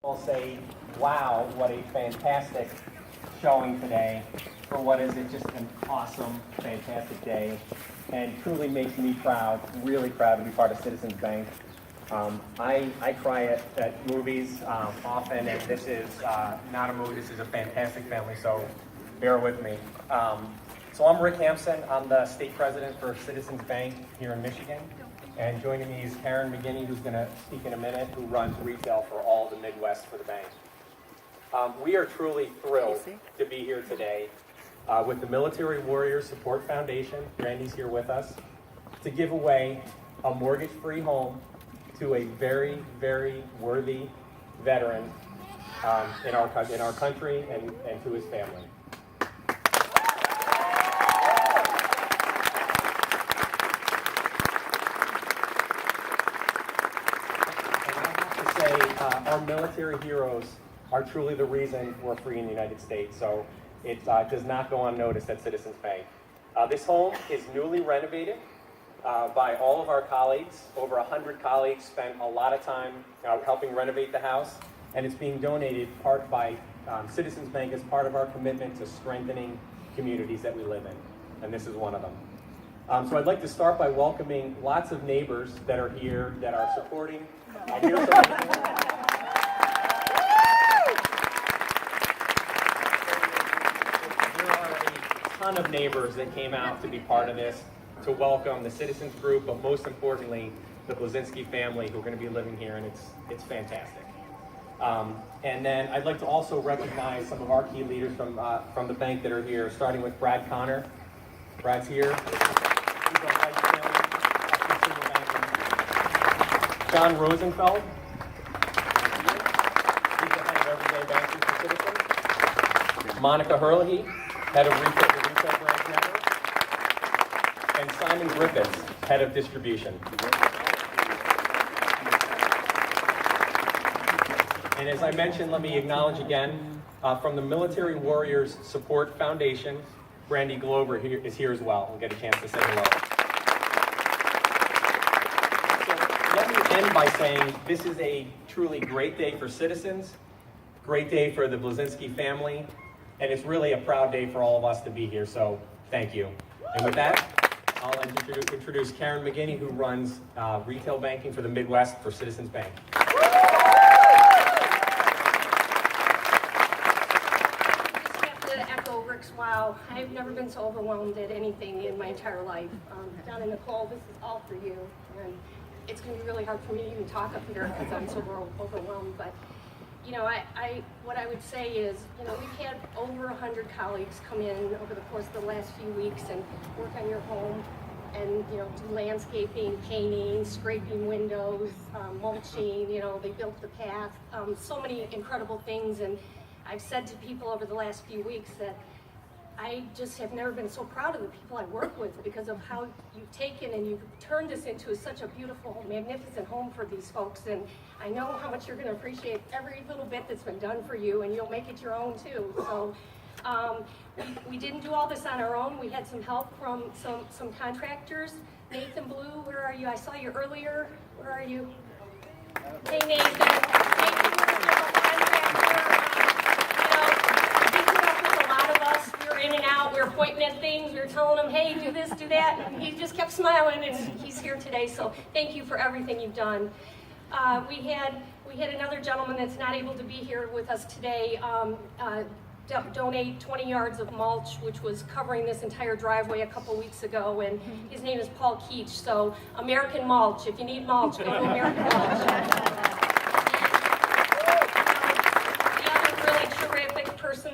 Will say, wow, what a fantastic showing today for what is it, just an awesome, fantastic day, and truly makes me proud, really proud to be part of Citizens Bank. I cry at movies often, and this is not a movie, this is a fantastic family, so bear with me. So I'm Rick Hampson, I'm the state president for Citizens Bank here in Michigan. And joining me is Karen McGinney, who's going to speak in a minute, who runs retail for all of the Midwest for the bank. We are truly thrilled to be here today with the Military Warriors Support Foundation. Randy's here with us to give away a mortgage-free home to a very, very worthy veteran in our country and to his family. Our military heroes are truly the reason we're free in the United States, so it does not go unnoticed at Citizens Bank. This home is newly renovated by all of our colleagues. Over 100 colleagues spent a lot of time helping renovate the house, and it's being donated part by Citizens Bank as part of our commitment to strengthening communities that we live in, and this is one of them. So I'd like to start by welcoming lots of neighbors that are here that are supporting. There are a ton of neighbors that came out to be part of this, to welcome the Citizens Group, but most importantly, the Blazinski family who are going to be living here, and it's fantastic. And then I'd like to also recognize some of our key leaders from the bank that are here, starting with Brad Connor. Brad's here. He's our vice chairman of consumer banking. John Rosenfeld. He's the head of everyday banking for Citizens. Monica Herlihy, head of the retail branch network. And Simon Griffiths, head of distribution. And as I mentioned, let me acknowledge again, from the Military Warriors Support Foundation, Brandy Glover is here as well. We'll get a chance to say hello. So let me end by saying this is a truly great day for Citizens, great day for the Blazinski family, and it's really a proud day for all of us to be here, so thank you. And with that, I'll introduce Karen McGinney, who runs retail banking for the Midwest for Citizens Bank. Wow, I've never been so overwhelmed at anything in my entire life. John and Nicole, this is all for you. And it's going to be really hard for me to even talk up here because I'm so overwhelmed. But, you know, what I would say is, you know, we've had over 100 colleagues come in over the course of the last few weeks and work on your home and, you know, do landscaping, painting, scraping windows, mulching, you know, they built the path, so many incredible things. And I've said to people over the last few weeks that I just have never been so proud of the people I work with because of how you've taken and you've turned this into such a beautiful, magnificent home for these folks. And I know how much you're going to appreciate every little bit that's been done for you, and you'll make it your own too. So we didn't do all this on our own. We had some help from some contractors. Nathan Blue, where are you? I saw you earlier. Where are you? Hey, Nathan. Nathan was a contractor. In and out, we were pointing at things, we were telling him, hey, do this, do that, and he just kept smiling, and he's here today, so thank you for everything you've done. We had another gentleman that's not able to be here with us today donate 20 yards of mulch, which was covering this entire driveway a couple weeks ago, and his name is Paul Keach. So American Mulch, if you need mulch, go to American Mulch.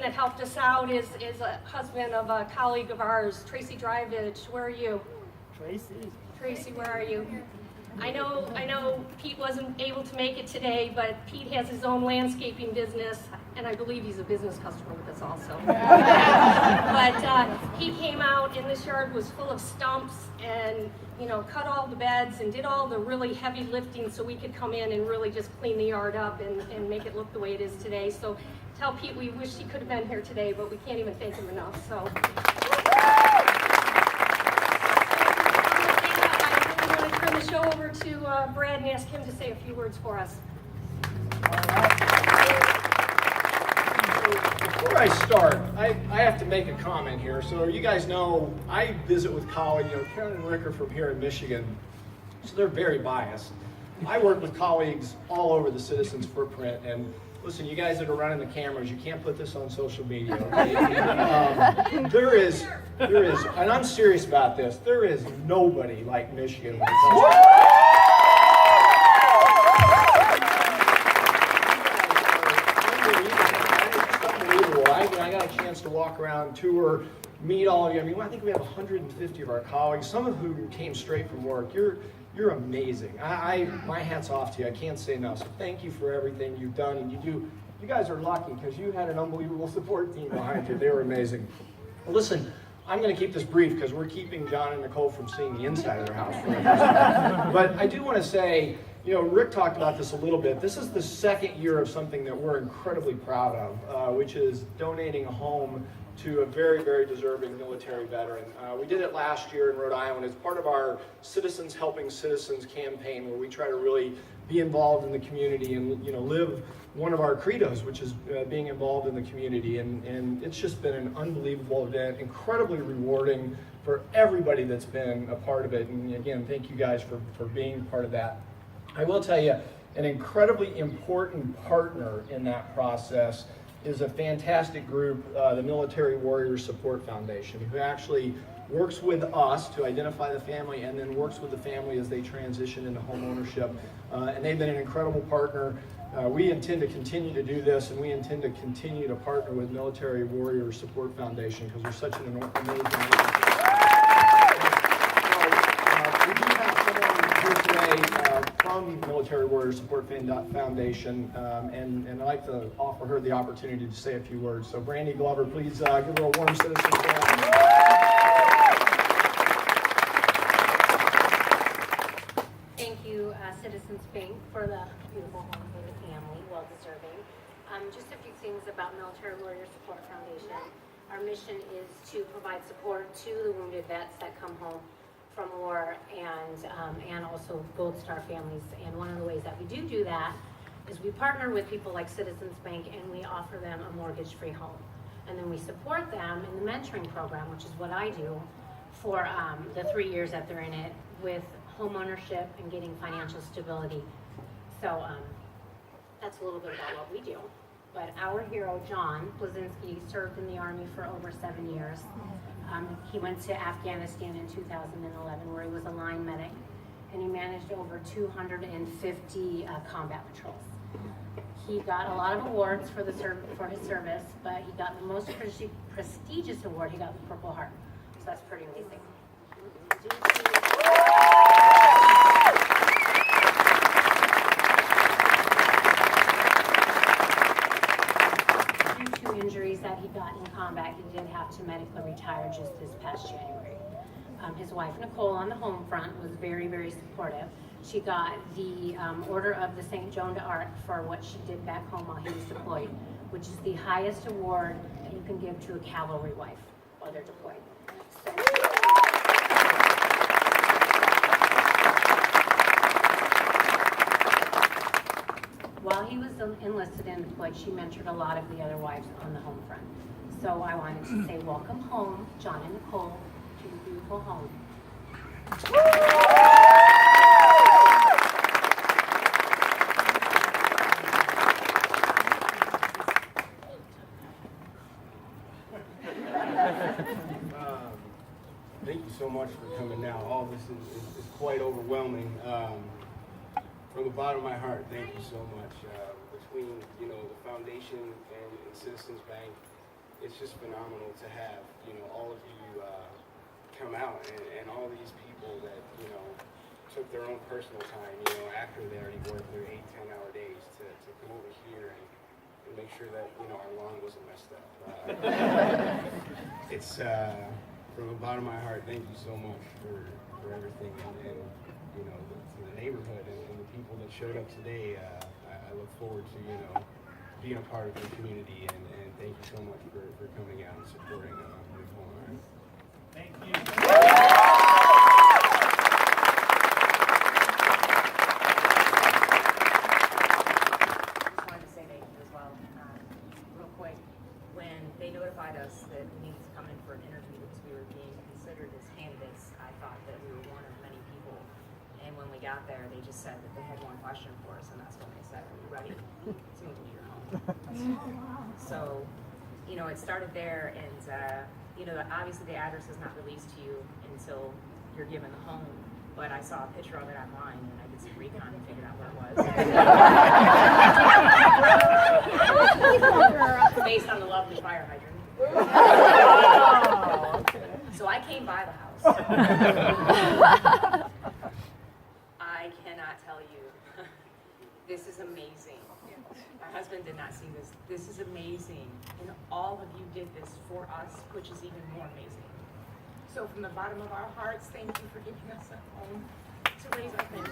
That helped us out is a husband of a colleague of ours, Tracy Drivage. Where are you? Tracy, where are you? I know Pete wasn't able to make it today, but Pete has his own landscaping business, and I believe he's a business customer with us also. But he came out, and this yard was full of stumps, and you know, cut all the beds and did all the really heavy lifting so we could come in and really just clean the yard up and make it look the way it is today. So tell Pete we wish he could have been here today, but we can't even thank him enough. So I really want to turn the show over to Brad and ask him to say a few words for us. All right. I start, I have to make a comment here. So you guys know, I visit with colleagues, Karen and Rick are from here in Michigan, so they're very biased. I work with colleagues all over the Citizens footprint, and listen, you guys that are running the cameras, you can't put this on social media, okay? There is, and I'm serious about this, there is nobody like Michigan when it comes to I got a chance to walk around, tour, meet all of you. I mean, I think we have 150 of our colleagues, some of who came straight from work. You're amazing. My hat's off to you. I can't say enough. So thank you for everything you've done, and you guys are lucky because you had an unbelievable support team behind you. They were amazing. Well, listen, I'm going to keep this brief because we're keeping John and Nicole from seeing the inside of their house. But I do want to say, Rick talked about this a little bit. This is the second year of something that we're incredibly proud of, which is donating a home to a very, very deserving military veteran. We did it last year in Rhode Island as part of our Citizens Helping Citizens campaign, where we try to really be involved in the community and live one of our credos, which is being involved in the community. And it's just been an unbelievable event, incredibly rewarding for everybody that's been a part of it. And again, thank you guys for being part of that. I will tell you, an incredibly important partner in that process is a fantastic group, the Military Warriors Support Foundation, who actually works with us to identify the family and then works with the family as they transition into home ownership. And they've been an incredible partner. We intend to continue to do this, and we intend to continue to partner with Military Warriors Support Foundation because they're such an amazing organization. We do have someone here today from Military Warriors Support Foundation, and I'd like to offer her the opportunity to say a few words. So Brandy Glover, please give her a warm citizen welcome. Thank you, Citizens Bank, for the beautiful home for the family, well deserving. Just a few things about Military Warriors Support Foundation. Our mission is to provide support to the wounded vets that come home from war and also Gold Star families. And one of the ways that we do that is we partner with people like Citizens Bank, and we offer them a mortgage-free home. And then we support them in the mentoring program, which is what I do for the 3 years that they're in it, with home ownership and getting financial stability. So that's a little bit about what we do. But our hero, John Blazinski, served in the Army for over 7 years. He went to Afghanistan in 2011, where he was a line medic, and he managed over 250 combat patrols. He got a lot of awards for his service, but he got the most prestigious award. He got the Purple Heart. So that's pretty amazing. Due to injuries that he got in combat, he did have to medically retire just this past January. His wife, Nicole, on the home front was very, very supportive. She got the Order of the St. Joan d'Arc for what she did back home while he was deployed, which is the highest award that you can give to a cavalry wife while they're deployed. While he was enlisted and deployed, she mentored a lot of the other wives on the home front. So I wanted to say welcome home, John and Nicole, to your beautiful home. Thank you so much for coming now. All this is quite overwhelming. From the bottom of my heart, thank you so much. Between the foundation and Citizens Bank, it's just phenomenal to have all of you come out and all these people that took their own personal time after they already worked their 8-10 hour days to come over here and make sure that our lawn wasn't messed up. It's from the bottom of my heart, thank you so much for everything and to the neighborhood and the people that showed up today. I look forward to being a part of the community and thank you so much for coming out and supporting Nicole and I. Thank you. Just wanted to say thank you as well. Real quick, when notified us that we needed to come in for an interview because we were being considered as candidates, I thought that we were one of many people. And when we got there, they just said that they had one question for us, and that's when they said, "Are you ready to move into your home?" So, you know, it started there, and you know, obviously the address is not released to you until you're given the home. But I saw a picture of it online, and I did some recon and figured out what it was. Based on the lovely fire hydrant. So I came by the house. I cannot tell you, this is amazing. My husband did not see this. This is amazing. And all of you did this for us, which is even more amazing. So from the bottom of our hearts, thank you for giving us a home to raise our family.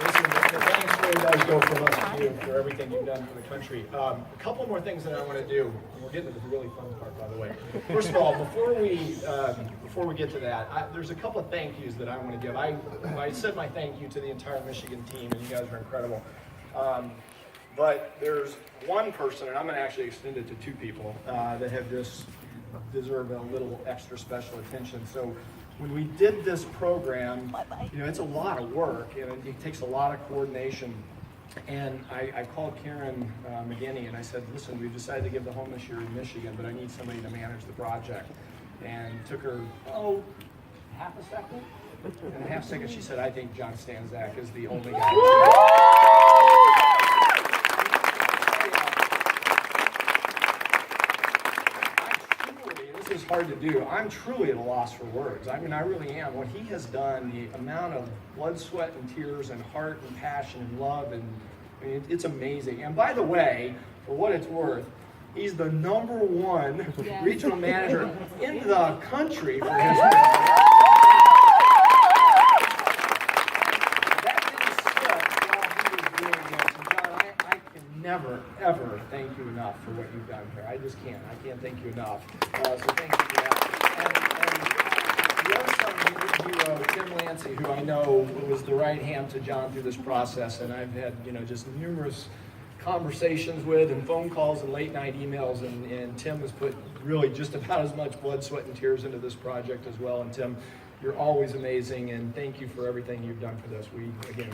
Listen, the thanks really does go from us to you for everything you've done for the country. A couple more things that I want to do, and we're getting to the really fun part, by the way. First of all, before we get to that, there's a couple of thank yous that I want to give. I said my thank you to the entire Michigan team, and you guys are incredible. But there's one person, and I'm going to actually extend it to two people that have just deserve a little extra special attention. So when we did this program, you know, it's a lot of work, and it takes a lot of coordination. And I called Karen McGinney, and I said, listen, we've decided to give the home this year in Michigan, but I need somebody to manage the project. And it took her, half a second? In a half second, she said, I think John Stanzak is the only guy. This is hard to do. I'm truly at a loss for words. I mean, I really am. What he has done, the amount of blood, sweat, and tears, and heart, and passion, and love, and I mean, it's amazing. And by the way, for what it's worth, he's the #1 regional manager in the country for his never, ever thank you enough for what you've done here. I just can't. I can't thank you enough. So thank you for that. And the other son, Tim Lancy, who I know was the right hand to John through this process, and I've had, you know, just numerous conversations with and phone calls and late night emails, and Tim has put really just about as much blood, sweat, and tears into this project as well. And Tim, you're always amazing, and thank you for everything you've done for this. We thank you.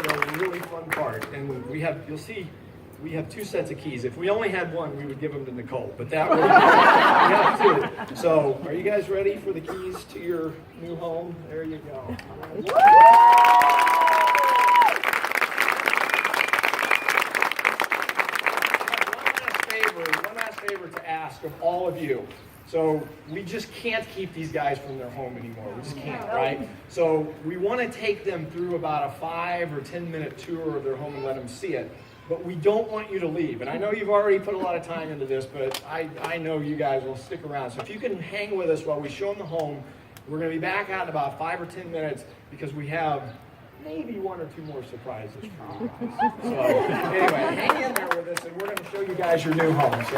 The really fun part, and we have, you'll see, we have 2 sets of keys. If we only had one, we would give them to Nicole, but that we have 2. So, are you guys ready for the keys to your new home? There you go. One last favor to ask of all of you. So we just can't keep these guys from their home anymore. We just can't, right? So we want to take them through about a 5 or 10 minute tour of their home and let them see it. But we don't want you to leave. And I know you've already put a lot of time into this, but I know you guys will stick around. So if you can hang with us while we show them the home, we're going to be back out in about 5 or 10 minutes because we have maybe 1 or 2 more surprises for you guys. So anyway, hang in there with us and we're going to show you guys your new home. So.